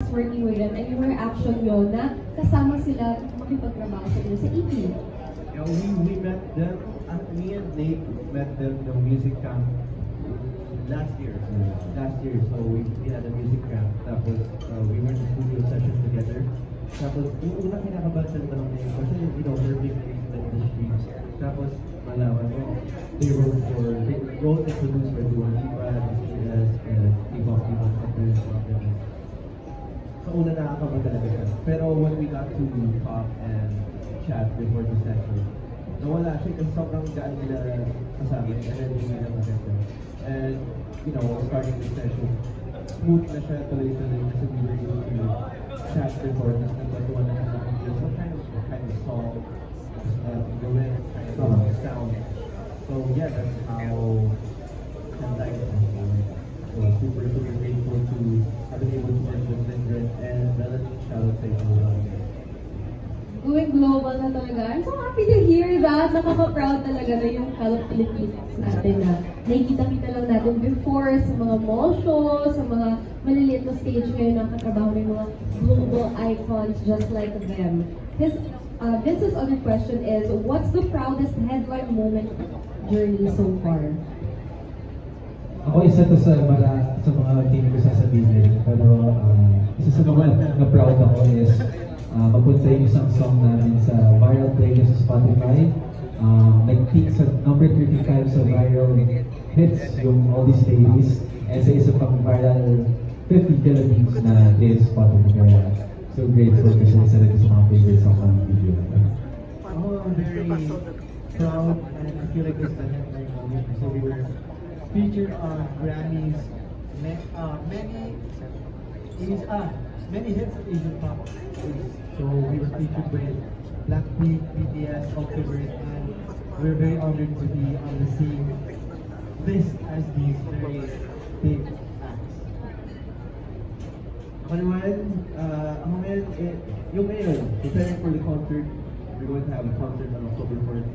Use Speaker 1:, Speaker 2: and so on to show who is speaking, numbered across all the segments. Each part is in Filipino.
Speaker 1: working with them, and yung reaction nyo na kasama sila makipagtrabaho sa inyo sa EP?
Speaker 2: Yeah, we met them, me and Nate met them the music camp last year. So we had a music camp. Tapos we were in the studio session together. Tapos yung unang kinakabahan sa tanong na yun, kasi we're big in the industry. Tapos malaman mo, they wrote and produced for Dua Lipa, as T-Pop, so una nakakabahan talaga siya. Pero when we got to talk and chat before the session, nawala siya kasi sobrang gaan nila kasama and then hindi nila maganda. And starting the session, smooth na siya tuloy-tuloy kasi we were able to chat before na nagpatuwa na natin what kind of song, the lyrics, kind of sound. So yeah, that's how Shantai so super grateful to have been able to work with Lindgren and Melanie. Shout out to you.
Speaker 1: Going global na talaga. I'm so happy to hear that. Nakaka-proud talaga na yung Calop Philippines natin na nakikita-kita lang natin before sa mga mall shows, sa mga maliliit na stage ngayon na katrabaho ng mga global icons just like them. Vince's other question is, what's the proudest headline moment journey so far?
Speaker 3: Ako isa to sa mga hindi ko sasabihin. Pero isa sa mga na proud ako is mapunta yung isang song namin sa viral playlist sa Spotify. Nag-peak sa number 35 sa viral hits yung All These Days. And sa isa pang viral 50 Philippines na hits Spotify. Kaya so grateful kasi isa rin sa mga favorite song ng video.
Speaker 2: I'm very proud and I feel like it's the headline moment. So we were featured on Grammys, many hits of Asian pop. So we were featured with Blackpink, BTS, October, and we're very honored to be on the same list as these very big acts. Ako naman, yung ngayon, preparing for the concert, we're going to have a concert on October 4th.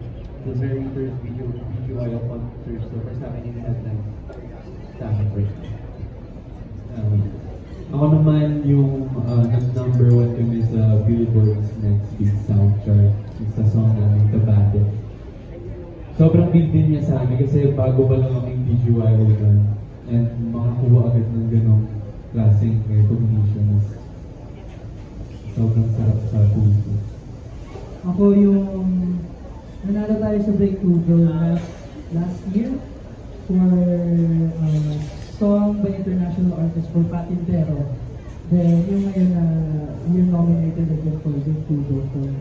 Speaker 2: The very first BGYO concert, so first time in the headlines sa akin first.
Speaker 3: Ako naman yung number 1 kami sa Billboard's Next Big Sound Chart sa song namin, The Battle. Sobrang big din niya sa amin kasi bago pa lang kaming BGYO doon and makakuha agad ng ganong klaseng recognition. Sobrang sarap sa puso.
Speaker 4: Ako yung nanalo tayo sa Breakthrough Girl last year for song by international artist for Patintero. Then yung ngayon na we're nominated again for Breakthrough Girl for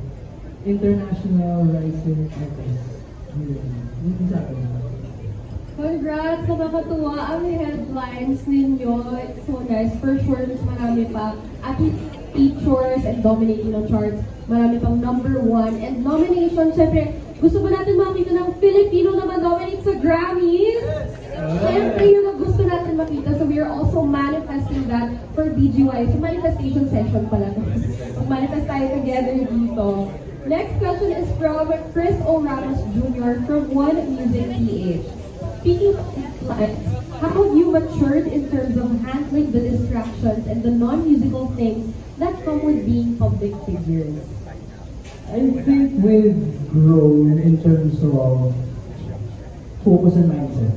Speaker 4: international rising artist. Yun sa akin.
Speaker 1: Congrats! Nakakatuwa ang headlines ninyo. It's so nice. For sure, mas marami pa. At features and dominating ng charts. Marami pang number 1. And nomination, syempre, gusto ba natin makita ng Filipino na ma-nominate sa Grammys? Syempre, yun ang gusto natin makita. So we are also manifesting that for BGY. So manifestation session pala. Mag-manifest tayo together dito. Next question is from Chris O. Ramos Jr. from One Music PH. Speaking of influence, how have you matured in terms of handling the distractions and the non-musical things that come with being public figures?
Speaker 4: I think we've grown in terms of focus and mindset.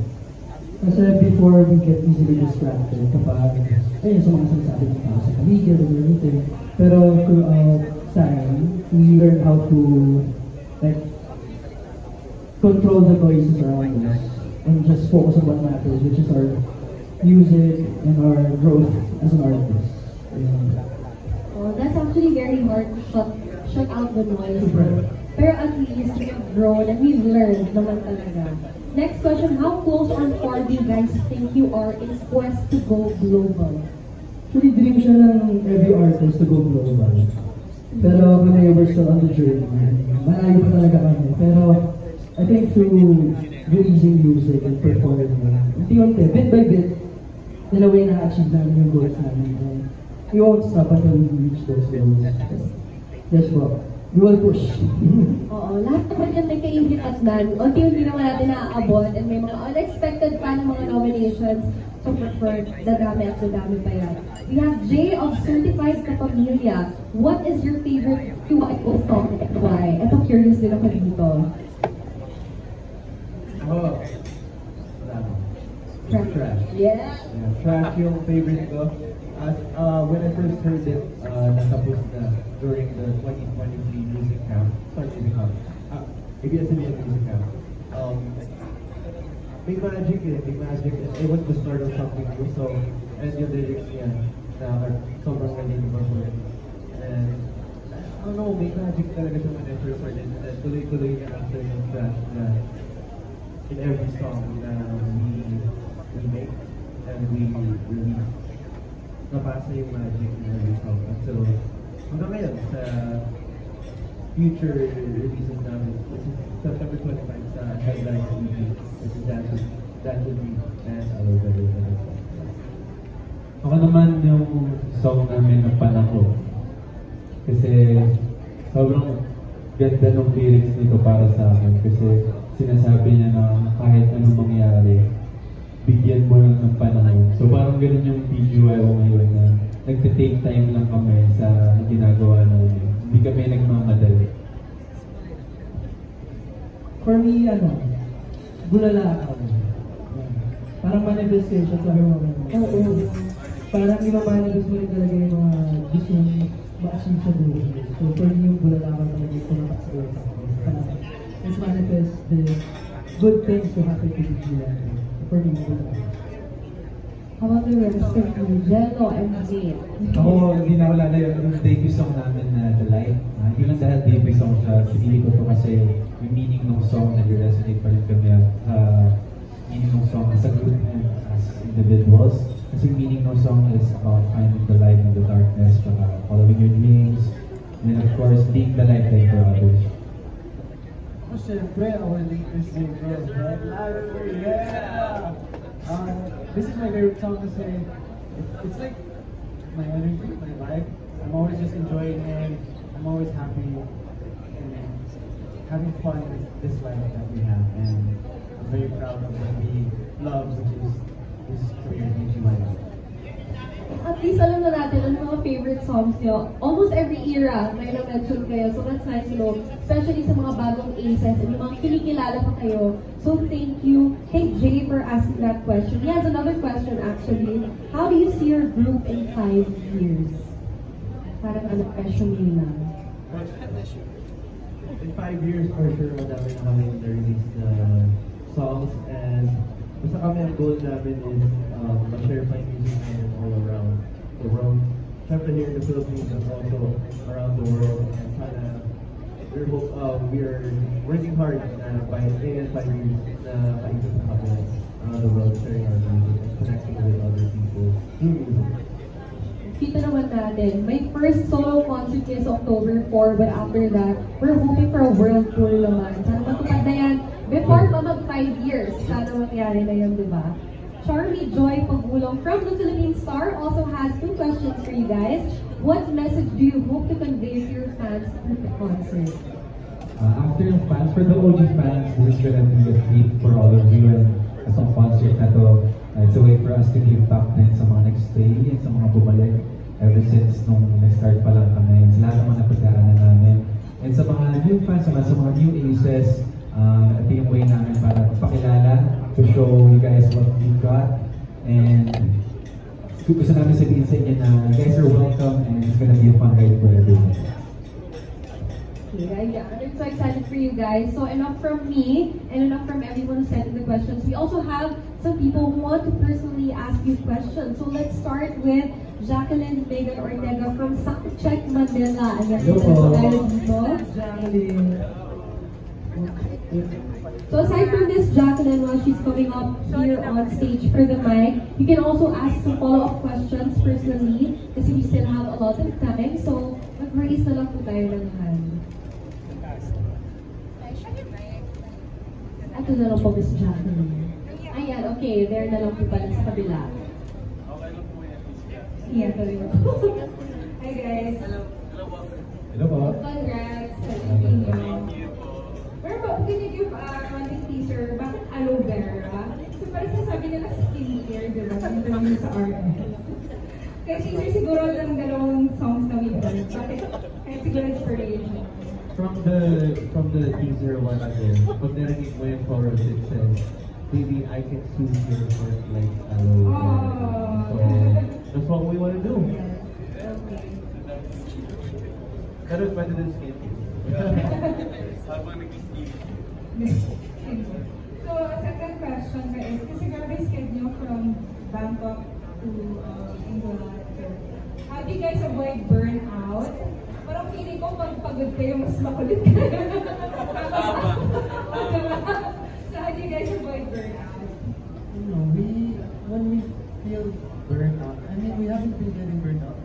Speaker 4: Kasi before we get easily distracted kapag ayun sa mga sinasabi ng tao sa paligid or anything. Pero throughout time, we learn how to control the voices around us and just focus on what matters, which is our music and our growth as an artist.
Speaker 1: Oh, that's actually very hard to shut out the noise. Pero at least we've grown and we've learned naman talaga. Next question, how close or far do you guys think you are in quest to go global?
Speaker 4: Actually, dream siya ng every artist to go global. Pero kami, we're still on the journey. Malayo pa talaga kami. Pero I think through releasing music and performing, unti-unti, bit by bit, in a way na-achieve namin yung goals namin. And we won't stop until we reach those goals. Yes, well, we will push.
Speaker 1: Oo, lahat naman yan may kainggit-atnan. Unti-unti naman natin naaabot and may mga unexpected pa ng mga nominations. So for dadami at dadami pa yan. We have Jay of Certified Kapamilya. What is your favorite QIO song and why? Ito, curious din ako dito.
Speaker 2: Oh, wala mo. Trash.
Speaker 1: Yeah.
Speaker 2: Trash yung favorite ko. As when I first heard it, natapos na during the 2023 music camp. Sorry, music camp. ABS-CBN music camp. May magic eh, may magic. It was the start of something new. So, and yung lyrics niya, na sobrang relatable ko rin. And, I don't know, may magic talaga siya when I first heard it. And tuloy-tuloy niya after yung trash na in every song na we make and we release. Napasa yung magic in every song. And so, hanggang ngayon, sa future releases namin, which is September 25 sa Headlines TV, which is that will be and I will better than it.
Speaker 3: Ako naman yung song namin ng Panahon. Kasi sobrang ganda ng lyrics nito para sa akin. Kasi sinasabi niya na kahit anong mangyari, bigyan mo lang ng panahon. So parang ganun yung PGY ko ngayon na nagte-take time lang kami sa ginagawa namin. Hindi kami nagmamadali.
Speaker 4: For me, bulala ako. Parang manifestation sa mga mga. Parang imamanifest mo rin talaga yung mga gusto mong ma-achieve sa buhay. So for me, yung bulala ako talaga ito na kasiguro sa ako. Let's manifest the good things to happen to you. For me, bulala.
Speaker 1: How about the rest of you, Jello and Zane?
Speaker 3: Ako, hindi na wala na yung debut song namin na The Light. Hindi lang dahil debut song siya, pinili ko to kasi yung meaning ng song nag-resonate pa rin kami meaning ng song as a group and as individuals. Kasi yung meaning ng song is about finding the light in the darkness, following your dreams, and of course, being the light for others.
Speaker 2: Oh, syempre, our latest single, Red Light, yeah! This is my favorite song to say. It's like my energy, my life. I'm always just enjoying it. I'm always happy and having fun with this life that we have. And I'm very proud of what we love, which is this career beauty life.
Speaker 1: At least alam na natin ang mga favorite songs niyo. Almost every era may na-mention kayo. So that's nice to know. Especially sa mga bagong aces and yung mga kinikilala pa kayo. So thank you. Thank Jay for asking that question. He has another question actually. How do you see your group in 5 years? Parang question yun lang.
Speaker 2: In 5 years, for sure, madami na kami na-release na songs and basta kami ang goal namin is ma-share pa yung music namin all around the world. Siyempre here in the Philippines and also around the world. And sana, we are working hard na by 5 years na paikot na kami around the world, sharing our music and connecting with other people through music.
Speaker 1: Kita naman natin, may first solo concert kayo sa October 4, but after that, we're hoping for a world tour naman. Sana matupad na yan before pa mag 5 years. Sana mangyari na yan, di ba? Charlie Joy Pagulong from the Philippine Star also has 2 questions for you guys. What message do you hope to convey to your fans through the concert?
Speaker 3: After yung fans, for the OG fans, this is gonna be a treat for all of you and sa concert na to. It's a way for us to give back din sa mga nag-stay and sa mga bumalik ever since nung nag-start pa lang kami. Sa lahat naman na pagdaanan namin. And sa mga new fans naman, sa mga new aces, ito yung way namin para pakilala, to show you guys what we've got. And gusto namin sabihin sa inyo na you guys are welcome and it's gonna be a fun ride for everyone.
Speaker 1: Yeah, I'm so excited for you guys. So enough from me and enough from everyone who sent in the questions. We also have some people who want to personally ask you questions. So let's start with Jacqueline Megan Ortega from Soundcheck Manila. And that's
Speaker 4: Jacqueline.
Speaker 1: So aside from this, Jacqueline, while she's coming up here on stage for the mic, you can also ask some follow-up questions personally kasi we still have a lot of time. So mag-raise na lang po tayo ng hand. Ito na lang po, Miss Jacqueline. Ayan, okay. There na lang po pala sa kabila.
Speaker 5: Okay lang po yan.
Speaker 1: Yeah, hi guys.
Speaker 3: Hello po.
Speaker 1: Congrats sa
Speaker 5: Thank
Speaker 1: inyo.
Speaker 5: you po.
Speaker 6: Pero ba, can you give konting teaser, bakit aloe vera? So parang sasabi nila skincare, di ba? Hindi naman sa RS. Kaya siguro ng dalawang songs na we done. Bakit? Kaya siguro inspiration.
Speaker 2: From the teaser one ago, pag narinig mo yung chorus, it says, "Baby, I can soothe your heart like aloe vera." So, that's what we want to do.
Speaker 6: Okay.
Speaker 2: That was better than skating.
Speaker 5: Habang nag-skip.
Speaker 6: So, second question guys, kasi grabe schedule from Bangkok to England. How do you guys avoid burnout? Parang feeling ko pag pagod kayo, mas makulit kayo. So, how do you guys avoid burnout?
Speaker 4: You know, when we feel burnt out, I mean, we haven't been getting burnt out.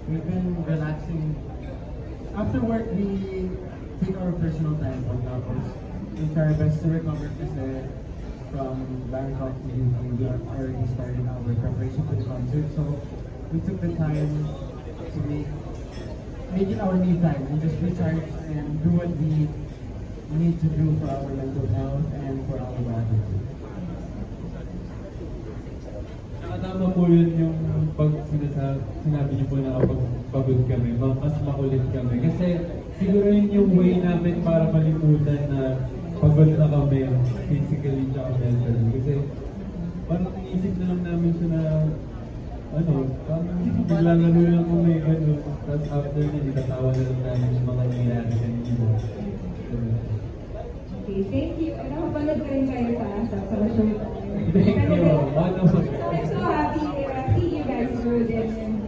Speaker 4: We've been relaxing. After work, we take our personal time pagkatapos. We try our best to recover kasi from Bangkok to UK, we are already starting our preparation for the concert. So, we took the time to make it our me time and just recharge and do what we need to do for our mental health and for our body.
Speaker 3: Tama po yun yung pag sinabi niyo po na kapag pagod kami, mas makulit kami. Kasi siguro yun yung way namin para malimutan na pagod na kami physically tsaka mentally. Kasi parang iisip na lang namin siya na parang naglalaro lang kung may gano'n. Tapos after na, itatawa na lang namin yung mga nangyayari kanina.
Speaker 6: Okay, thank you. Nakapanood ka rin kayo sa show.
Speaker 3: Thank you. Wonderful.
Speaker 6: I'm so happy see you guys good and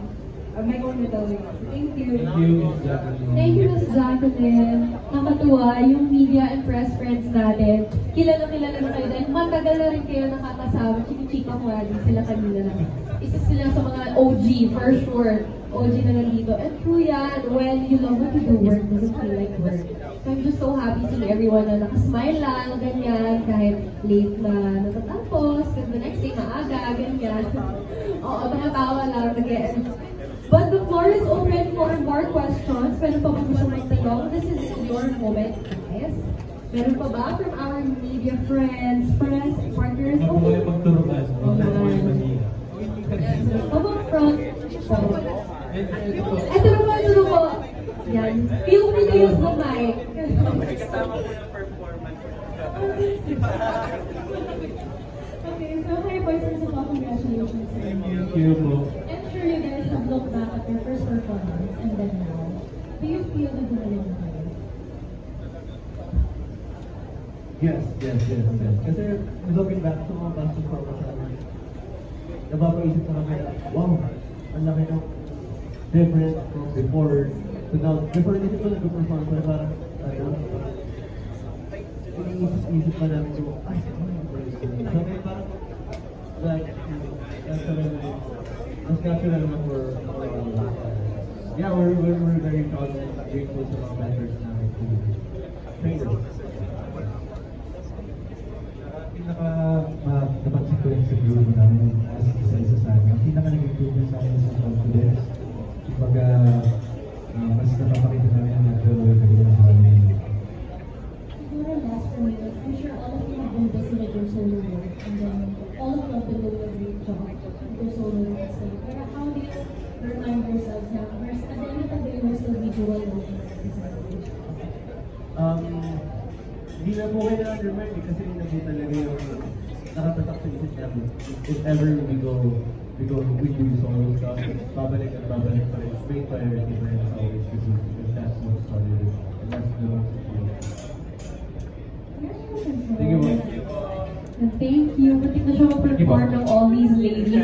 Speaker 6: my own little way. Thank you.
Speaker 3: Thank you, Miss Jacqueline.
Speaker 1: Thank you, Miss Jacqueline. Nakatuwa yung media and press friends natin. Kilala na kayo dahil matagal na rin kayo nakakasama. Chika ko nga din sila kanina na. Isa sila sa mga OG, for sure. OG na nandito. And true yan, when you love what you do, work doesn't feel like work. So I'm just so happy seeing everyone na nakasmile lang, ganyan, kahit late na natatapos, kasi the next day maaga, ganyan. Oo, tumatawa lang, again. But the floor is open for more questions. Meron pa ba gusto magtanong? This is your moment, guys. Meron pa ba from our media friends, press, partners?
Speaker 3: Ako kayo magturukan. Ako kayo maniya.
Speaker 1: Abang front. Ito naman, ito ko. Yan. Feel free to use the mic.
Speaker 5: May kasama po yung performance.
Speaker 1: Okay, so hi boys and girls, congratulations.
Speaker 3: Thank you po.
Speaker 1: I'm sure you guys have looked back at your first performance and then now. Do you feel the gumaling na kayo?
Speaker 2: Yes. Kasi looking back sa mga past performance namin, napapaisip na kami, wow, ang laki ng different from before. So now, before hindi ko nag-perform, pero parang, iniisip pa namin yung, so may parang, like, mas natural naman for yeah, we're very proud and grateful sa mga mentors namin to train us.
Speaker 3: Napansin ko rin sa group namin as isa sa amin. Ang pinaka-nag-improve sa amin sa confidence. Kumbaga, mas napapakita namin ang natural na sa amin.
Speaker 1: Siguro last 4 years, I'm sure all of you have been busy with your solo work and then all of you have been doing a great job with your solo work. So, pero how do you remind yourselves na at the end of the day, we're still visual working at this stage?
Speaker 2: Hindi na po kayo na-remind kasi yun na po talaga yung nakatatak sa isip namin. If ever we do solo stuff, babalik pa rin. Main priority na yun always because that's what started it. And that's the most important.
Speaker 3: Thank you, Mike.
Speaker 1: Thank you. Matik na siya mag-perform ng all these ladies.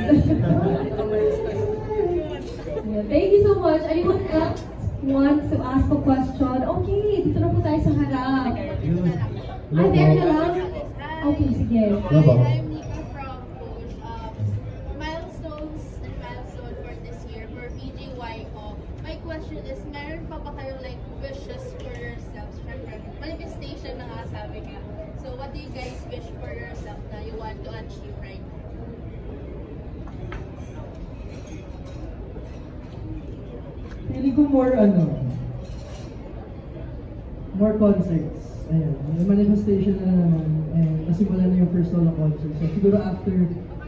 Speaker 1: Thank you so much. Anyone else wants to ask a question? Okay, dito na po tayo sa harap. Ay, there na lang? Okay, sige.
Speaker 3: Hello.
Speaker 7: I'm Nika from Coach. Milestone for this year for PGYO. My question is, meron pa ba kayong like wishes for yourselves? Syempre, manifestation na nga sabi nga. So what do you guys wish for yourself na you want to achieve right now?
Speaker 4: Pili ko more concerts. Ayan, may manifestation na naman. And nasimulan na yung first solo concert. So siguro after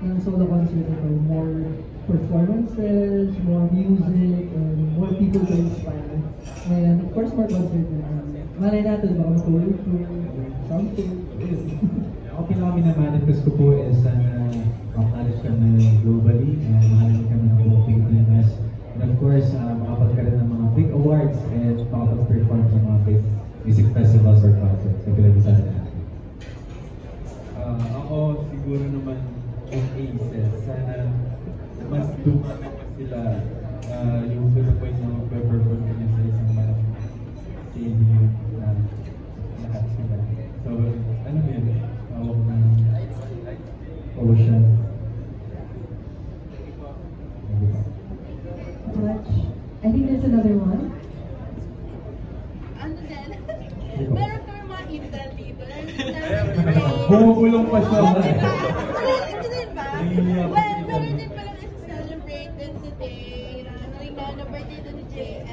Speaker 4: ng solo concert ito. More performances, more music, and more people to inspire. And of course, more concert na. Malay natin, baka matuloy to something.
Speaker 3: Ako pinaka-minamanifest ko po is sana makalis kami globally and mahalin kami ng buong Pilipinas. And of course, makapagkaroon ng mga big awards and makapag-perform sa mga big music festivals or concerts sa Pilipinas.
Speaker 2: Ako siguro naman yung Aces. Sana mas dumami pa sila yung to the point na mag-perform nila sa isang malaking stadium na lahat sila. So, ano yun? Tawag na
Speaker 3: Ocean.
Speaker 1: Much. I think there's another one.
Speaker 7: Ano din? Meron kami mga intel dito.
Speaker 2: Bumubulong pa siya.
Speaker 7: Ito din ba? Well, meron din pala kasi celebrated today. Nakita na birthday to ni JL.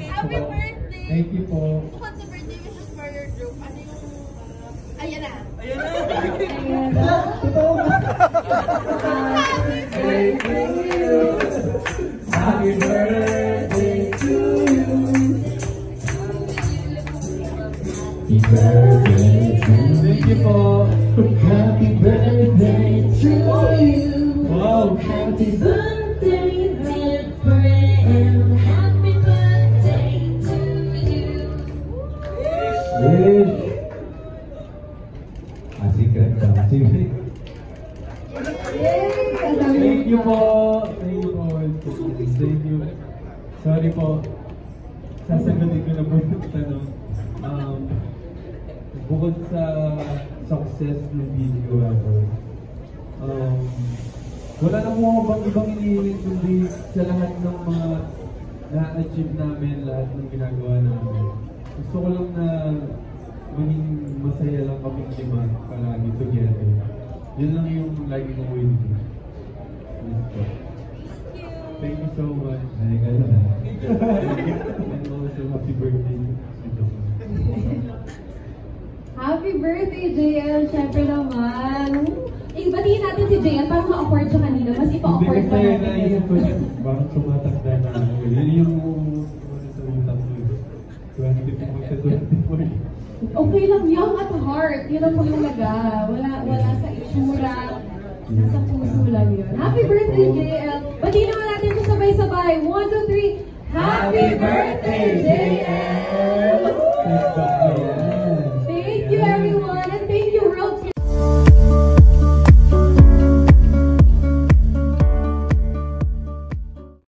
Speaker 7: Happy birthday!
Speaker 3: Thank you po.
Speaker 7: Bukod sa birthday wishes for your group, ano yung... ayan na!
Speaker 1: Ayan na.
Speaker 4: Happy birthday to you. Happy birthday to you.
Speaker 2: Thank you po.
Speaker 4: Happy birthday to you.
Speaker 2: Wow.
Speaker 4: Happy birthday, dear friend. Happy birthday to you.
Speaker 3: Wish! Asikat ka. Sige.
Speaker 1: Yay! Ang dami
Speaker 2: Thank you
Speaker 1: na.
Speaker 2: po. Thank you po. Thank you. Sorry po. Sasagutin ko na po yung tanong. Bukod sa success ng video ever, wala na mo bang ibang iniiling kundi sa lahat ng mga na-achieve namin, lahat ng ginagawa namin. Gusto ko lang na maging masaya lang kaming lima palagi together. Yun lang yung lagi kong win. Thank you so much.
Speaker 3: Ay, gano'n na.
Speaker 2: And also, happy birthday.
Speaker 1: Happy birthday, JL! Siyempre naman. Batiin natin si JL para ma-awkward siya kanina. Mas
Speaker 2: Hindi
Speaker 1: ipa-awkward pa
Speaker 2: kasi
Speaker 1: natin.
Speaker 2: naisip ko siya, bakit tumatanda na ako. Yun yung sa utak ko. 24 sa 24.
Speaker 1: Okay lang, young at heart. Yun ang mahalaga. Wala sa itsura. Nasa puso lang yun. Happy birthday, JL! Batiin naman natin siya sabay-sabay. 1, 2, 3. Happy birthday, JL!
Speaker 2: Thanks, Dr.